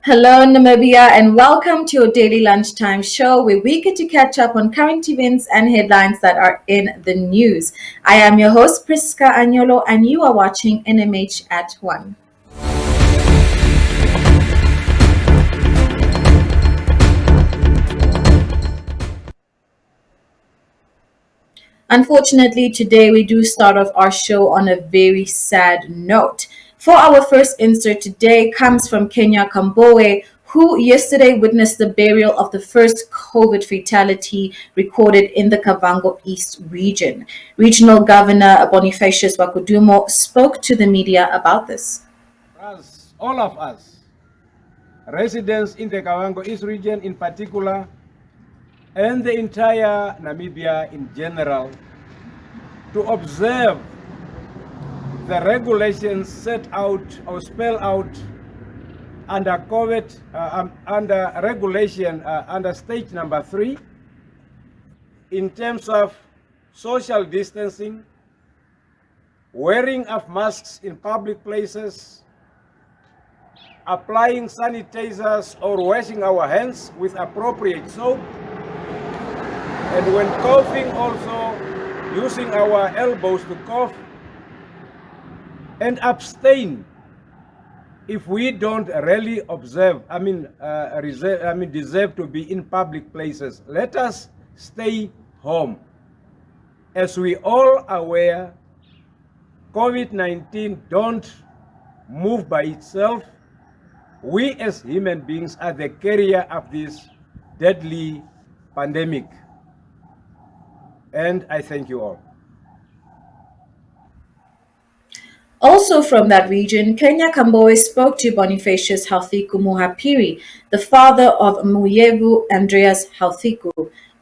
Hello, Namibia, and welcome to your daily lunchtime show where we get to catch up on current events and headlines that are in the news. I am your host, Priska Agnolo, and you are watching NMH at 1. Unfortunately, today we do start off our show on a very sad note. For our first insert today comes from Kenya Kambowe, who yesterday witnessed the burial of the first COVID fatality recorded in the Kavango East region. Regional Governor Bonifacius Wakudumo spoke to the media about this. As all of us, residents in the Kavango East region in particular, and the entire Namibia in general, to observe the regulations set out or spell out under COVID, under regulation, under stage number 3, in terms of social distancing, wearing of masks in public places, applying sanitizers or washing our hands with appropriate soap, and when coughing also using our elbows to cough, and abstain if we don't really observe, deserve to be in public places. Let us stay home. As we all aware, COVID-19 don't move by itself. We as human beings are the carrier of this deadly pandemic. And I thank you all. Also from that region, Kenya Kambowe spoke to Bonifacius Hauthiku Muhapiri, the father of Muyevu Andreas Hauthiku,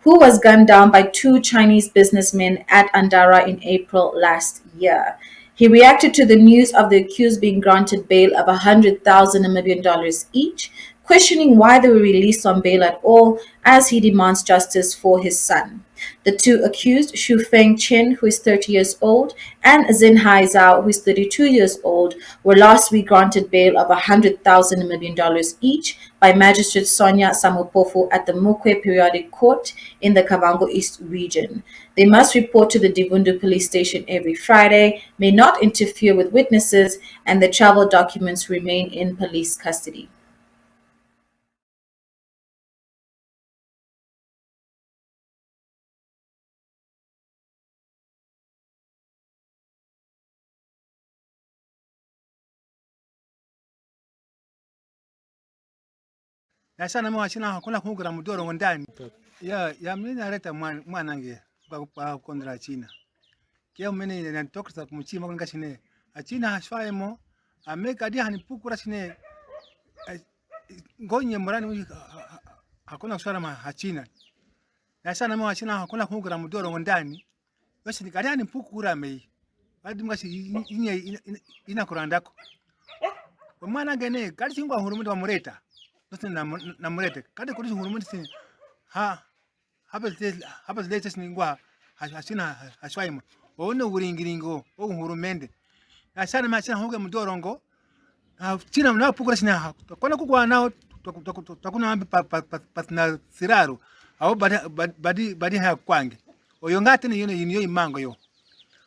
who was gunned down by two Chinese businessmen at Andara in April last year. He reacted to the news of the accused being granted bail of 100,000 Namibian dollars each, questioning why they were released on bail at all as he demands justice for his son. The two accused, Xu Feng Chen, who is 30 years old, and Zin Hai Zhao, who is 32 years old, were last week granted bail of 100,000 Namibian dollars each by Magistrate Sonia Samopofu at the Mukwe Periodic Court in the Kavango East region. They must report to the Divundu police station every Friday, may not interfere with witnesses, and the travel documents remain in police custody. Na sana mwa china hakuna kungura mudoro ndani ya mimi naleta mwanange kwa kondra china kia mimi na toksa kumchima kwa chine achina hashwaemo ameka dia hanipukura chine ngonye murani hakuna kusara ma hachina na sana mwa china hakuna kungura mudoro ndani basi nikaria nipukura mei hadi mgashi ina kurandako mwana ngene kali chingwa hurumudi wa mureta na murete kade kuri hurumudi sin haba zile tesi ngwa hasina hashwaimo ono uringiringo o hurumende asana machina hoge mudorongo china na pukura sina kona kukwa nao takuna patna siraru au badi haya kwange oyongate ni yino imango yo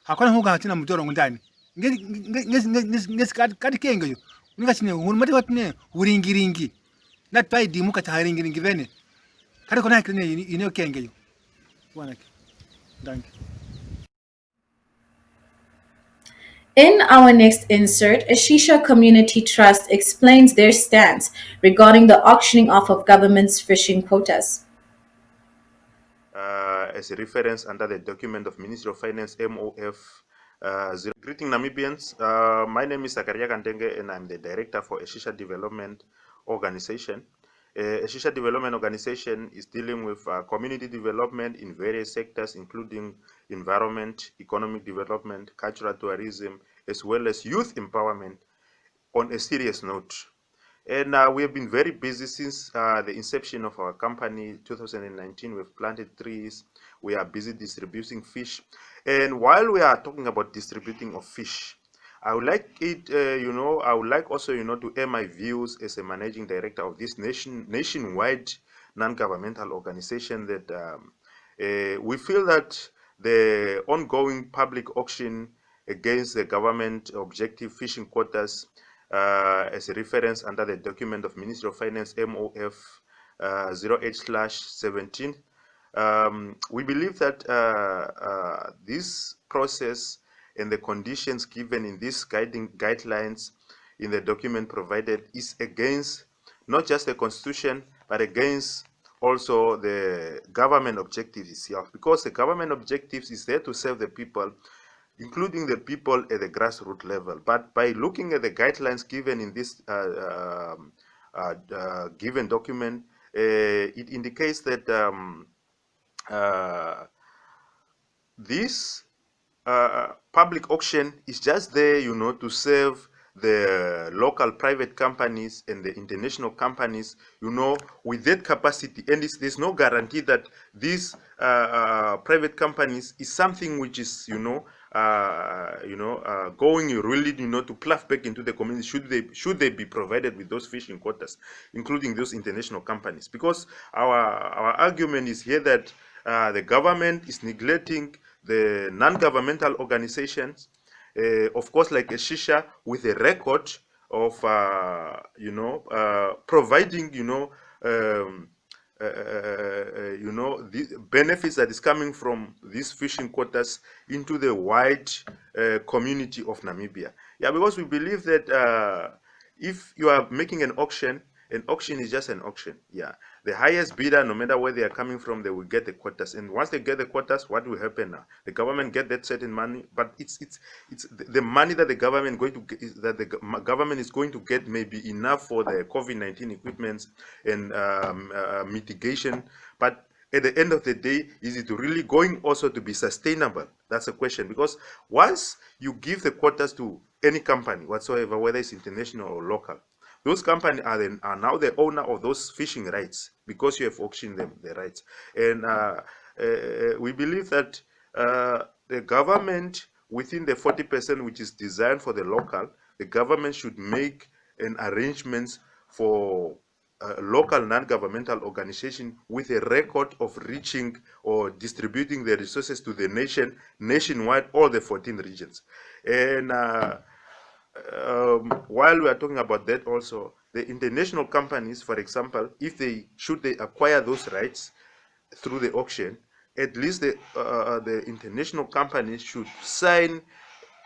hakona hoga china mudorongo ndani ngesi kadi kengo yo uninga chine hurumudi watne uringiringi na tai di muka taharingiringi vene kade kona kine yino kenge yo wanake danke. In our next insert, a Shisha Community Trust explains their stance regarding the auctioning off of government's fishing quotas. As a reference under the document of Ministry of Finance MOF. Greeting Namibians. My name is Zakaria Kandenge and I'm the director for a Shisha Development Organization. A Shisha Development Organization is dealing with community development in various sectors, including environment, economic development, cultural tourism, as well as youth empowerment on a serious note. And we have been very busy since the inception of our company, 2019. We've planted trees. We are busy distributing fish. And while we are talking about distributing of fish, I would like it, I would like also, to air my views as a managing director of this nationwide non-governmental organization that we feel that the ongoing public auction against the government objective fishing quotas as a reference under the document of Ministry of Finance MOF 08/17. We believe that this process and the conditions given in these guidelines in the document provided is against not just the constitution, but against also the government objectives itself, because the government objectives is there to serve the people, including the people at the grassroots level. But by looking at the guidelines given in this given document, it indicates that uh, this public auction is just there, to serve the local private companies and the international companies, with that capacity. And there's no guarantee that these private companies is something which is, going really, to plough back into the community. Should they be provided with those fishing quotas, including those international companies? Because our argument is here that the government is neglecting the non-governmental organizations, of course, like a shisha, with a record of, providing, the benefits that is coming from these fishing quotas into the wide community of Namibia. Yeah, because we believe that if you are making an auction is just an auction. Yeah, the highest bidder, no matter where they are coming from, they will get the quotas. And once they get the quotas, what will happen now? The government get that certain money, but it's the money that the government going to get, government is going to get may be enough for the COVID-19 equipments and mitigation, but at the end of the day, is it really going also to be sustainable? That's a question. Because once you give the quotas to any company whatsoever, whether it's international or local, those companies are now the owner of those fishing rights, because you have auctioned them the rights. And we believe that the government, within the 40% which is designed for the local, the government should make an arrangements for local non-governmental organization with a record of reaching or distributing the resources to the nationwide, all the 14 regions. And while we are talking about that, also the international companies, for example, if they acquire those rights through the auction, at least the international companies should sign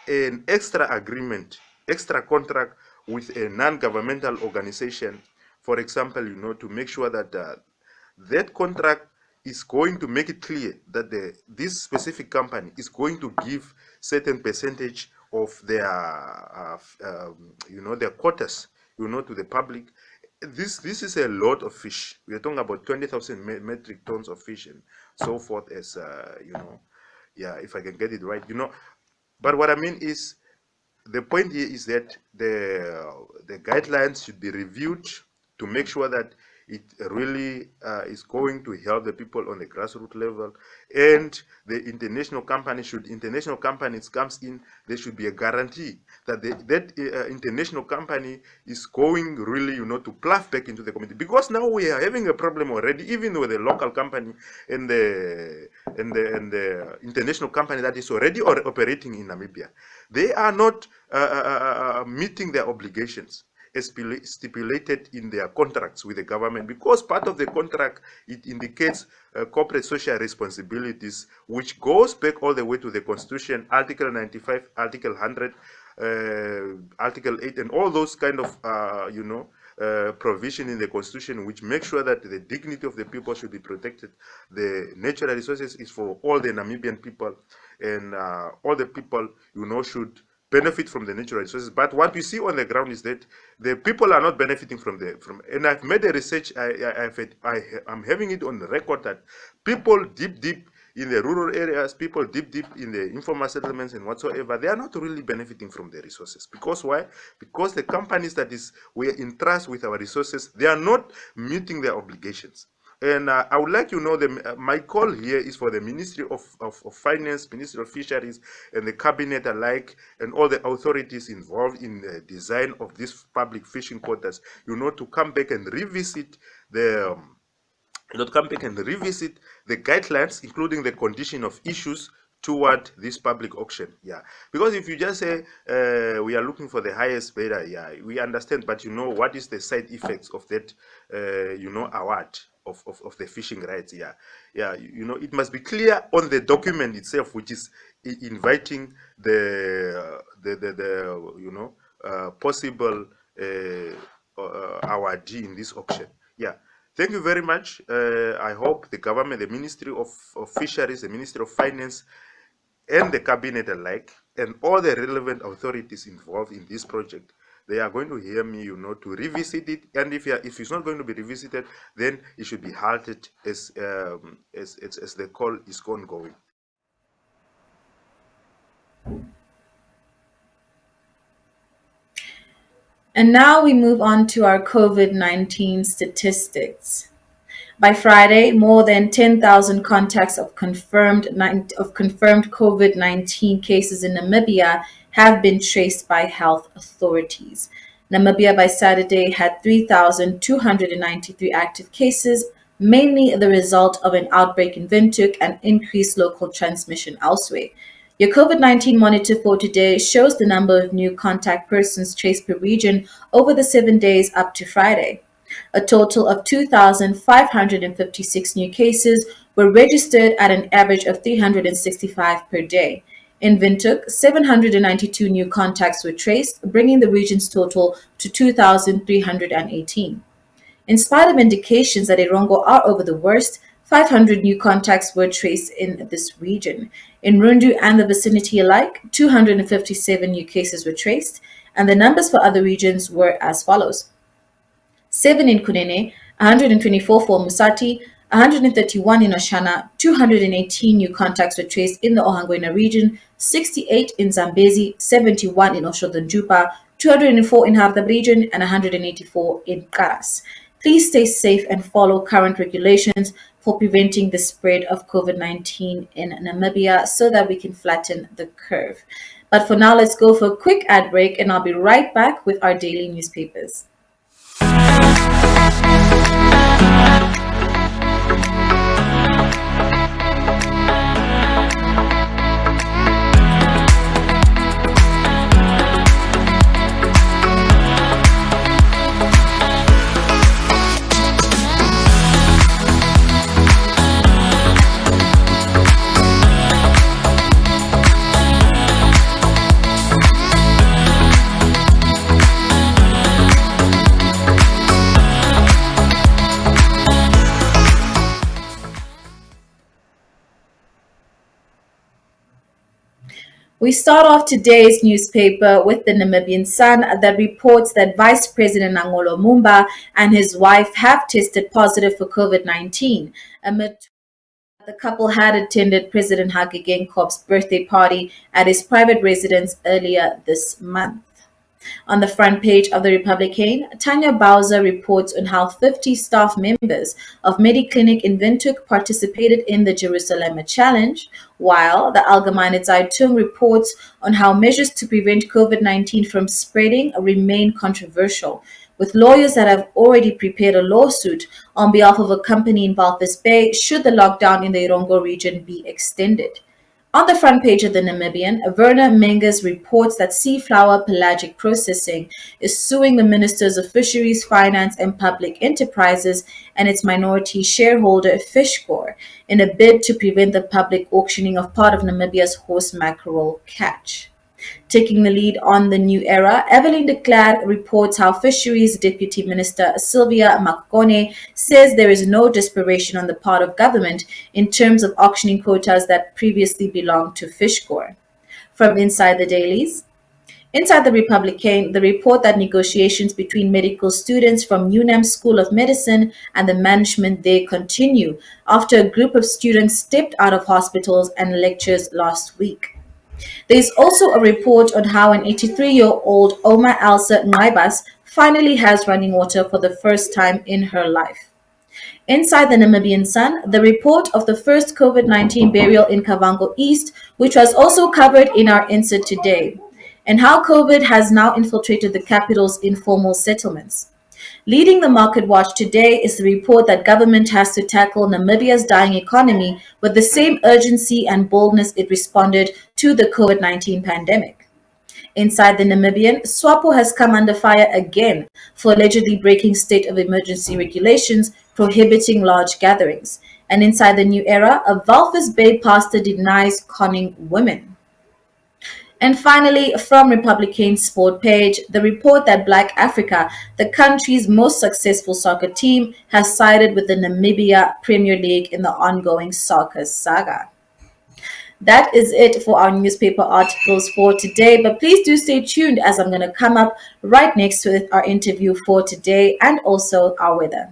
an extra agreement, extra contract with a non-governmental organization, for example, to make sure that that contract is going to make it clear that this specific company is going to give certain percentage of their their quotas, to the public. This is a lot of fish. We are talking about 20,000 metric tons of fish and so forth, as yeah, if I can get it right, but what I mean is, the point here is that the guidelines should be reviewed to make sure that it really is going to help the people on the grassroots level. And the international companies comes in, there should be a guarantee that that international company is going really, to plough back into the community. Because now we are having a problem already, even with the local company and the international company that is already operating in Namibia. They are not meeting their obligations as stipulated in their contracts with the government, because part of the contract, it indicates corporate social responsibilities, which goes back all the way to the Constitution, Article 95, Article 100, Article 8, and all those kind of provision in the Constitution, which make sure that the dignity of the people should be protected. The natural resources is for all the Namibian people, and all the people, should benefit from the natural resources. But what we see on the ground is that the people are not benefiting and I've made a research, I'm having it on the record that people deep in the rural areas, people deep in the informal settlements and whatsoever, they are not really benefiting from the resources. Because why? Because the companies we are in trust with our resources, they are not meeting their obligations. And I would like you to know that my call here is for the Ministry of Finance, Ministry of Fisheries, and the Cabinet alike, and all the authorities involved in the design of these public fishing quotas, to come back and revisit the come back and revisit the guidelines, including the condition of issues toward this public auction. Yeah, because if you just say we are looking for the highest bidder, yeah, we understand, but what is the side effects of that award of the fishing rights? Yeah, yeah, it must be clear on the document itself, which is inviting the possible awardee in this auction. Yeah. Thank you very much. I hope the government, the Ministry of Fisheries, the Ministry of Finance, and the Cabinet alike, and all the relevant authorities involved in this project, they are going to hear me, to revisit it. And if it's not going to be revisited, then it should be halted as the call is ongoing. And now we move on to our COVID-19 statistics. By Friday, more than 10,000 contacts of confirmed COVID-19 cases in Namibia have been traced by health authorities. Namibia by Saturday had 3,293 active cases, mainly the result of an outbreak in Windhoek and increased local transmission elsewhere. Your COVID-19 monitor for today shows the number of new contact persons traced per region over the 7 days up to Friday. A total of 2,556 new cases were registered at an average of 365 per day. In Windhoek, 792 new contacts were traced, bringing the region's total to 2,318. In spite of indications that Erongo are over the worst, 500 new contacts were traced in this region. In Rundu and the vicinity alike, 257 new cases were traced, and the numbers for other regions were as follows: 7 in Kunene, 124 for Musati, 131 in Oshana, 218 new contacts were traced in the Ohangwena region, 68 in Zambezi, 71 in Oshodonjupa, 204 in Hardab region, and 184 in Karas. Please stay safe and follow current regulations for preventing the spread of COVID-19 in Namibia so that we can flatten the curve. But for now, let's go for a quick ad break, and I'll be right back with our daily newspapers. We start off today's newspaper with the Namibian Sun that reports that Vice President Nangolo Mumba and his wife have tested positive for COVID-19 amid the couple had attended President Hage Geingoob's birthday party at his private residence earlier this month. On the front page of the Republican, Tanya Bowser reports on how 50 staff members of Mediclinic in Windhoek participated in the Jerusalem Challenge, while the Allgemeine Zeitung reports on how measures to prevent COVID-19 from spreading remain controversial, with lawyers that have already prepared a lawsuit on behalf of a company in Walvis Bay should the lockdown in the Irongo region be extended. On the front page of the Namibian, Werner Menges reports that Seaflower Pelagic Processing is suing the Ministers of Fisheries, Finance and Public Enterprises and its minority shareholder Fishcore in a bid to prevent the public auctioning of part of Namibia's horse mackerel catch. Taking the lead on the new era, Evelyn de Klerk reports how Fisheries Deputy Minister Sylvia Makone says there is no desperation on the part of government in terms of auctioning quotas that previously belonged to Fishcore. From inside the dailies, inside the Republican, the report that negotiations between medical students from UNAM School of Medicine and the management there continue after a group of students stepped out of hospitals and lectures last week. There is also a report on how an 83-year-old Oma Elsa Naibas finally has running water for the first time in her life. Inside the Namibian Sun, the report of the first COVID-19 burial in Kavango East, which was also covered in our insert today, and how COVID has now infiltrated the capital's informal settlements. Leading the Market Watch today is the report that government has to tackle Namibia's dying economy with the same urgency and boldness it responded to the COVID-19 pandemic. Inside the Namibian, SWAPO has come under fire again for allegedly breaking state of emergency regulations prohibiting large gatherings. And inside the New Era, a Walvis Bay pastor denies conning women. And finally, from Republican Sport page, the report that Black Africa, the country's most successful soccer team, has sided with the Namibia Premier League in the ongoing soccer saga. That is it for our newspaper articles for today, but please do stay tuned as I'm going to come up right next to it, our interview for today and also our weather.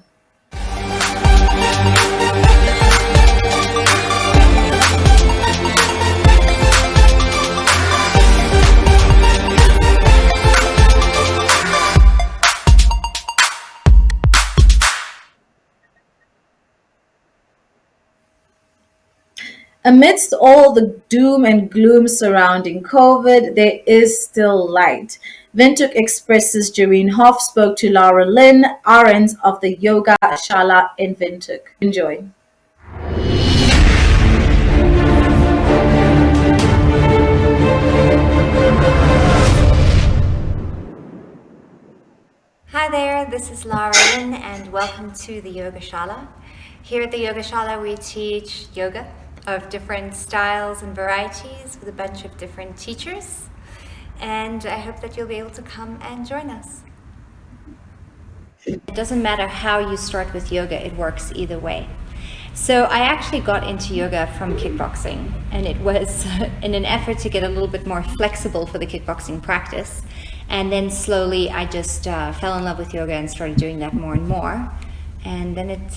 Amidst all the doom and gloom surrounding COVID, there is still light. Windhoek Express's Jareen Hoff spoke to Laura Lynn Arends of the Yoga Shala in Windhoek. Enjoy. Hi there, this is Laura Lynn and welcome to the Yoga Shala. Here at the Yoga Shala we teach yoga of different styles and varieties with a bunch of different teachers, and I hope that you'll be able to come and join us. It doesn't matter how you start with yoga, it works either way. So I actually got into yoga from kickboxing, and it was in an effort to get a little bit more flexible for the kickboxing practice, and then slowly I just fell in love with yoga and started doing that more and more. And then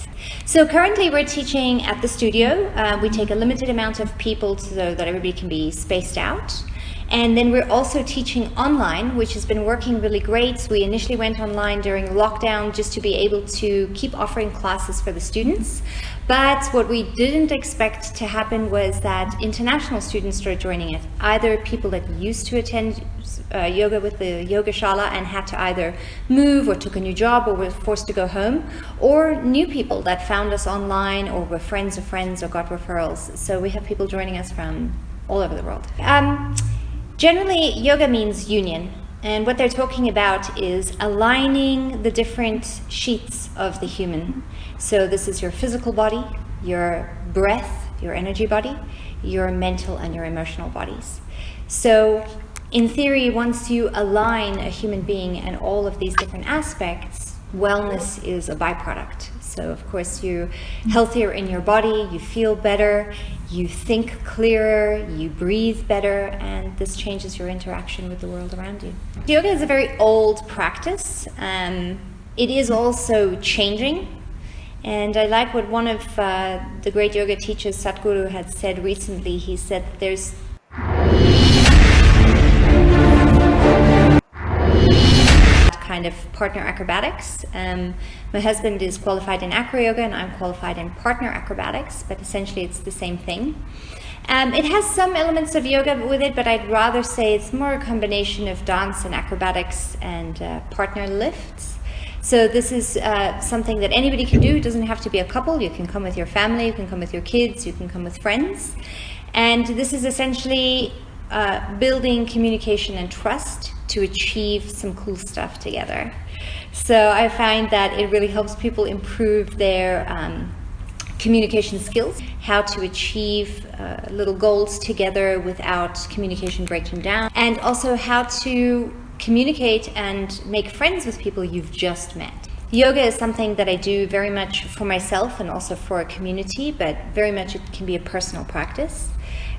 so currently we're teaching at the studio. We take a limited amount of people so that everybody can be spaced out. And then we're also teaching online, which has been working really great. We initially went online during lockdown just to be able to keep offering classes for the students. But what we didn't expect to happen was that international students started joining it. Either people that used to attend yoga with the Yoga Shala and had to either move or took a new job or were forced to go home, or new people that found us online or were friends of friends or got referrals. So we have people joining us from all over the world. Generally, yoga means union. And what they're talking about is aligning the different sheets of the human. So this is your physical body, your breath, your energy body, your mental and your emotional bodies. So in theory, once you align a human being and all of these different aspects, wellness is a byproduct. So of course you're healthier in your body, you feel better, you think clearer, you breathe better, and this changes your interaction with the world around you. Yoga is a very old practice. It is also changing. And I like what one of the great yoga teachers, Sadhguru, had said recently. He said there's kind of partner acrobatics. My husband is qualified in acro yoga and I'm qualified in partner acrobatics, but essentially it's the same thing. It has some elements of yoga with it, but I'd rather say it's more a combination of dance and acrobatics and partner lifts. So this is something that anybody can do. It doesn't have to be a couple. You can come with your family, you can come with your kids, you can come with friends. And this is essentially building communication and trust to achieve some cool stuff together. So I find that it really helps people improve their communication skills, how to achieve little goals together without communication breaking down, and also how to communicate and make friends with people you've just met. Yoga is something that I do very much for myself and also for a community, but very much it can be a personal practice.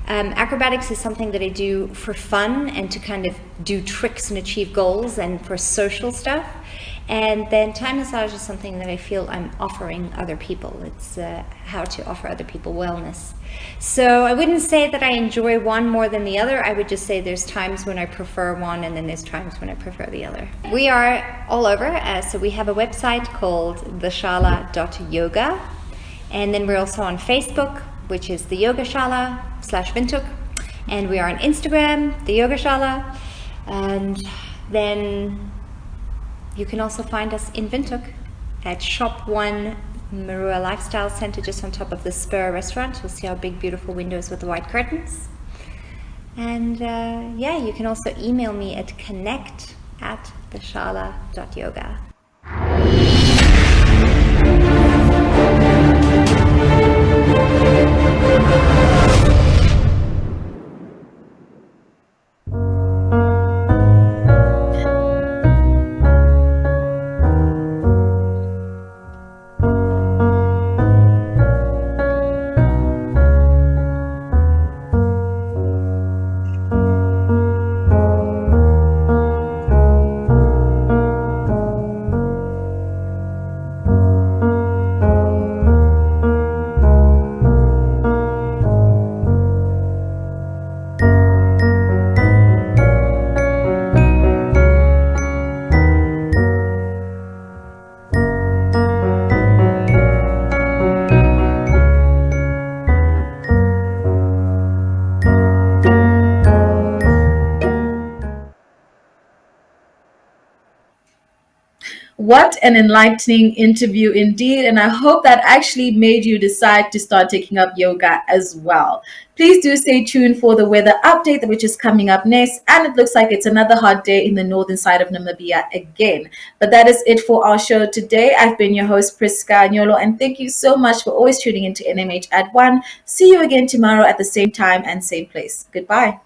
Acrobatics is something that I do for fun and to kind of do tricks and achieve goals and for social stuff. And then Thai massage is something that I feel I'm offering other people. It's how to offer other people wellness. So I wouldn't say that I enjoy one more than the other. I would just say there's times when I prefer one, and then there's times when I prefer the other. We are all over. So we have a website called theshala.yoga. And then we're also on Facebook, which is the Yogashala /Vintuk. And we are on Instagram, the Yogashala. And then you can also find us in Vintuk at Shop 1 Marua Lifestyle Center, just on top of the Spur restaurant. You'll see our big, beautiful windows with the white curtains. And yeah, you can also email me at connect@theshala.yoga. What an enlightening interview indeed. And I hope that actually made you decide to start taking up yoga as well. Please do stay tuned for the weather update, which is coming up next. And it looks like it's another hot day in the northern side of Namibia again. But that is it for our show today. I've been your host, Priska Nyolo. And thank you so much for always tuning into NMH at 1. See you again tomorrow at the same time and same place. Goodbye.